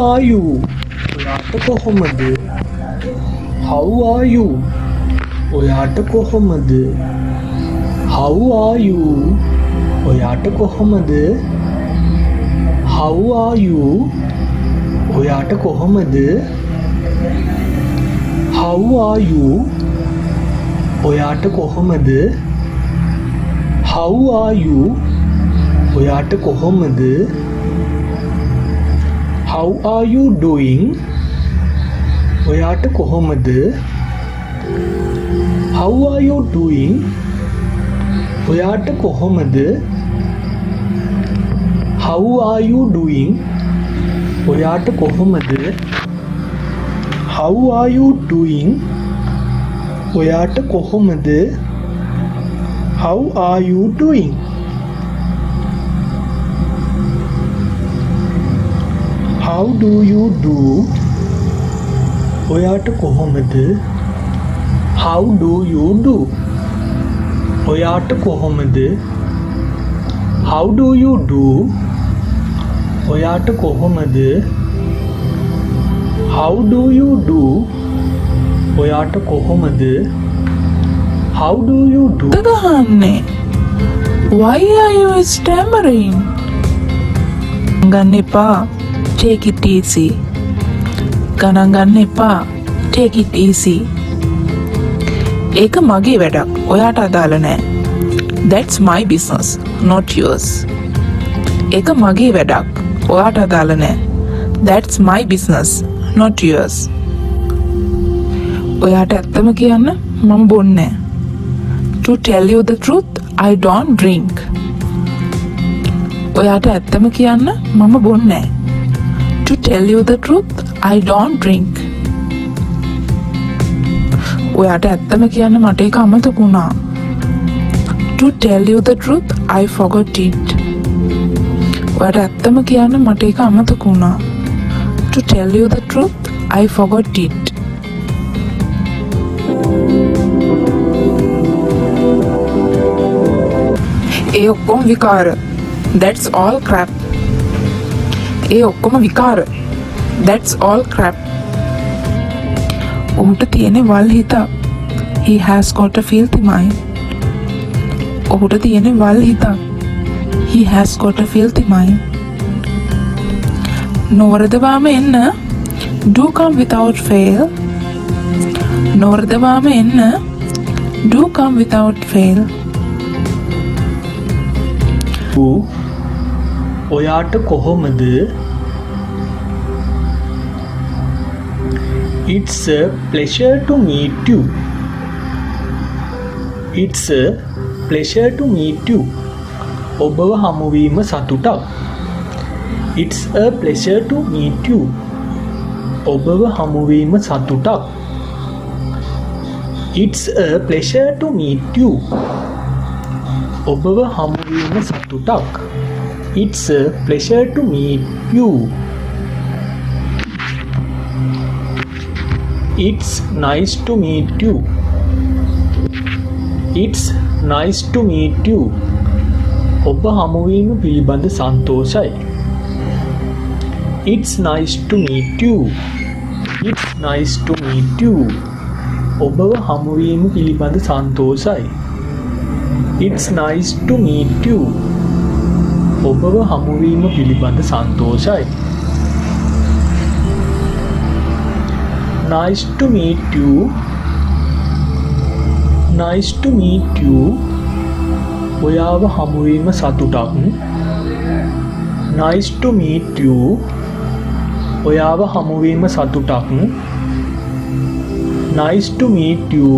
are you? ඔයාට කොහොමද? How are you? ඔයාට කොහොමද? How are you? ඔයාට කොහොමද? How are you? ඔයාට කොහොමද? How are you? ඔයාට කොහොමද? How are you? ඔයාට කොහොමද? How are you doing? ඔයාට කොහොමද? How are you doing? ඔයාට කොහොමද? How are you doing? ඔයාට කොහොමද? How are you doing? ඔයාට කොහොමද? How are you doing? How do you do? ඔයාට කොහොමද? How do you do? ඔයාට කොහොමද? How do you do? ඔයාට කොහොමද? How do you do? ඔයාට කොහොමද? How do you do? ගහන්නේ. Why are you stammering? ගන්න එපා. Take it easy. ගණන් ගන්න එපා. Take it easy. ඒක මගේ වැඩක්. ඔයාට අදාළ නෑ. That's my business, not yours. ඒක මගේ වැඩක්. ඔයාට අදාළ නෑ. That's my business, not yours. ඔයාට ඇත්තම කියන්න මම බොන්නේ නෑ. To tell you the truth, I don't drink. ඔයාට ඇත්තම කියන්න මම බොන්නේ නෑ. To tell you the truth, I don't drink. ඔයාට ඇත්තම කියන්න මට ඒක අමතක වුණා. To tell you the truth, I forgot it. ඔයාට ඇත්තම කියන්න මට ඒක අමතක වුණා. To tell you the truth, I forgot it. ඒ ඔක්කොම විකාර. That's all crap. ඒ ඔක්කොම විකාර. That's all crap. ඔහුට තියෙන වල් හිතක්. He has got a filthy mind. ඔහුට තියෙන වල් හිතක්. He has got a filthy mind. නොවරදවාම එන්න. Do come without fail. නොවරදවාම එන්න. Do come without fail. ඔයාට කොහොමද? It's a pleasure to meet you. It's a pleasure to meet you. ඔබව හමුවීම සතුටක්. It's a pleasure to meet you. ඔබව හමුවීම සතුටක්. It's a pleasure to meet you. ඔබව හමුවීම සතුටක්. It's a pleasure to meet you. It's nice to meet you. It's nice to meet you. ඔබ හමුවීම පිළිබඳ සන්තෝෂයි. It's nice to meet you. It's nice to meet you. ඔබව හමුවීම පිළිබඳ සන්තෝෂයි. It's nice to meet you. ඔබව හමුවීම පිළිබඳ සන්තෝෂයි. Nice to meet you. Nice to meet you. ඔයාව හමුවීම සතුටක්. Nice to meet you. ඔයාව හමුවීම සතුටක්. Nice to meet you.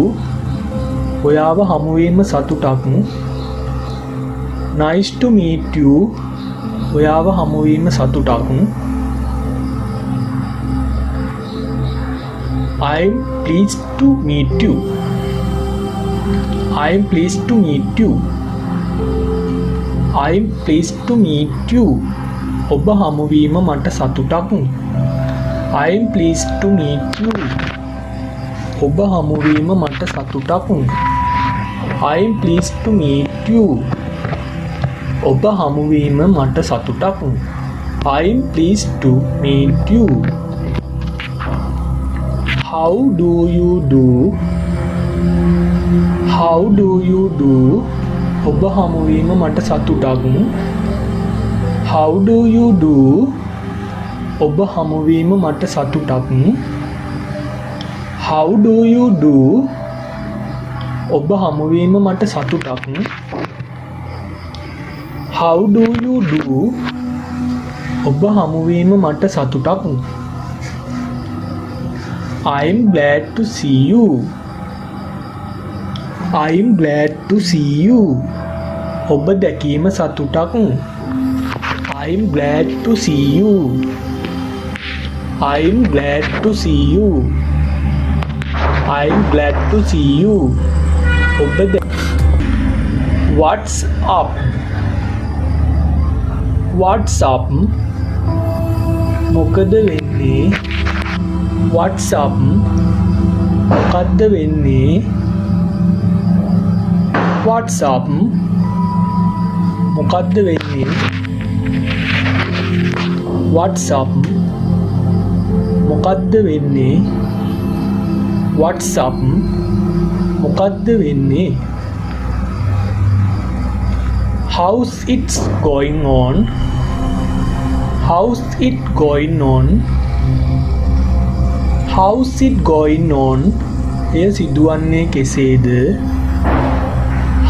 ඔයාව හමුවීම සතුටක්. Nice to meet you. ඔයාව හමුවීම සතුටක්. I'm pleased to meet you. I'm pleased to meet you. I'm pleased to meet you. ඔබ හමුවීම මට සතුටක්. I'm pleased to meet you. ඔබ හමුවීම මට සතුටක්. I'm pleased to meet you. ඔබ හමුවීම මට සතුටක්. I'm pleased to meet you. How do you do? How do you do? ඔබ හමුවීම මට සතුටක්. How do you do? ඔබ හමුවීම මට සතුටක්. How do you do? ඔබ හමුවීම මට සතුටක්. How do you do? ඔබ හමුවීම මට සතුටක්. I'm glad to see you. I'm glad to see you. ඔබ දැකීම සතුටක්. I'm glad to see you. I'm glad to see you. I'm glad to see you. ඔබ What's up? What's up? මොකද වෙන්නේ? What's up? මොකද්ද වෙන්නේ? What's up? මොකද්ද වෙන්නේ? What's up? මොකද්ද වෙන්නේ? What's up? මොකද්ද වෙන්නේ? How's it going on? How's it going on? How's it going on? එය සිදුවන්නේ කෙසේද?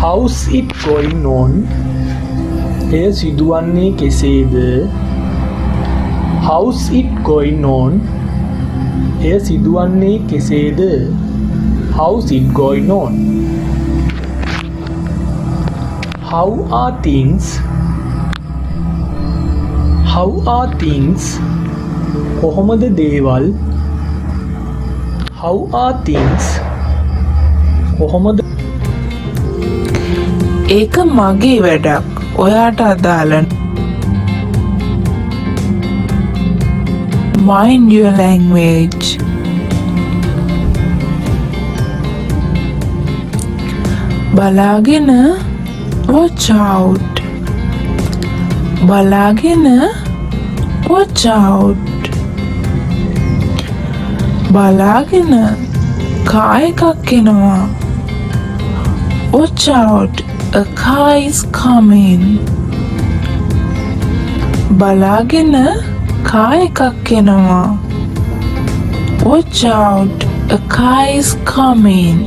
How's it going on? එය සිදුවන්නේ කෙසේද? How's it going on? එය සිදුවන්නේ කෙසේද? How's it going on? How are things? How are things? කොහොමද දේවල්? How are things? කොහොමද? ඒක මගේ වැඩක්. ඔයාට අදාළ. Mind your language. බලාගෙන watch out. බලාගෙන watch out. බලාගෙන කාර් එකක් එනවා. Watch out, a car is coming. බලාගෙන කාර් එකක් එනවා. Watch out, a car is coming.